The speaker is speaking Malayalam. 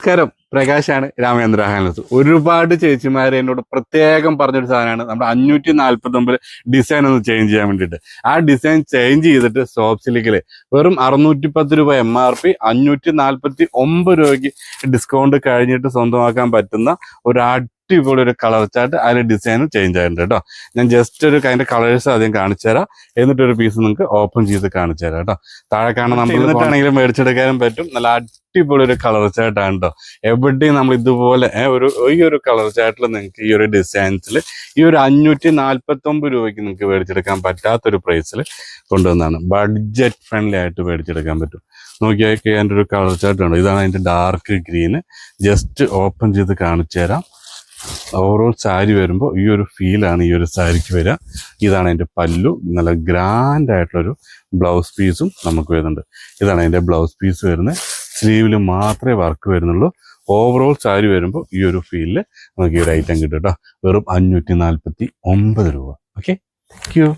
നമസ്കാരം, പ്രകാശാണ് രാമേന്ദ്ര ഹാൻഡ്ലൂംസ്. ഒരുപാട് ചേച്ചിമാർ എന്നോട് പ്രത്യേകം പറഞ്ഞൊരു സാധനമാണ് നമ്മുടെ 549 ഡിസൈൻ ഒന്ന് ചേഞ്ച് ചെയ്യാൻ വേണ്ടിയിട്ട്. ആ ഡിസൈൻ ചേഞ്ച് ചെയ്തിട്ട് സോഫ്റ്റ് സിൽക്കിൽ വെറും 610 രൂപ MRP, 549 രൂപയ്ക്ക് ഡിസ്കൗണ്ട് കഴിഞ്ഞിട്ട് സ്വന്തമാക്കാൻ പറ്റുന്ന ഒരു അടിപൊളി ഒരു കളർ ചാർട്ട്. അതിന് ഡിസൈനും ചേഞ്ച് ആയിട്ടുണ്ട് കേട്ടോ. ഞാൻ ജസ്റ്റ് ഒരു അതിന്റെ കളേഴ്സ് ആദ്യം കാണിച്ചു തരാം, എന്നിട്ടൊരു പീസ് നിങ്ങൾക്ക് ഓപ്പൺ ചെയ്ത് കാണിച്ചു തരാം കേട്ടോ. താഴെ കാണാൻ നമ്മൾ എന്നിട്ടാണെങ്കിലും മേടിച്ചെടുക്കാനും പറ്റും. നല്ല അടിപൊളി ഒരു കളർ ചാർട്ടാണ് കേട്ടോ. എവിടെയും നമ്മൾ ഇതുപോലെ ഈ ഒരു കളർ ചാർട്ടിൽ നിങ്ങൾക്ക് ഈ ഒരു ഡിസൈൻസിൽ ഈ ഒരു 549 രൂപയ്ക്ക് നിങ്ങൾക്ക് മേടിച്ചെടുക്കാൻ പറ്റാത്തൊരു പ്രൈസിൽ കൊണ്ടുവന്നാണ്. ബഡ്ജറ്റ് ഫ്രണ്ട്ലി ആയിട്ട് മേടിച്ചെടുക്കാൻ പറ്റും. നോക്കിയാൽ അതിൻ്റെ ഒരു കളർ ചാർട്ട് ഉണ്ട്. ഇതാണ് അതിൻ്റെ ഡാർക്ക് ഗ്രീന്. ജസ്റ്റ് ഓപ്പൺ ചെയ്ത് കാണിച്ചു തരാം. ഓവറോൾ സാരി വരുമ്പോൾ ഈ ഒരു ഫീലാണ് ഈ ഒരു സാരിക്ക് വരിക. ഇതാണ് അതിൻ്റെ പല്ലു. നല്ല ഗ്രാൻഡ് ആയിട്ടുള്ളൊരു ബ്ലൗസ് പീസും നമുക്ക് വരുന്നുണ്ട്. ഇതാണ് അതിൻ്റെ ബ്ലൗസ് പീസ് വരുന്നത്. സ്ലീവിൽ മാത്രമേ വർക്ക് വരുന്നുള്ളൂ. ഓവറോൾ സാരി വരുമ്പോൾ ഈ ഒരു ഫീലിൽ നമുക്ക് ഈ ഒരു ഐറ്റം കിട്ടും കേട്ടോ. വെറും 549 രൂപ. Okay, thank you.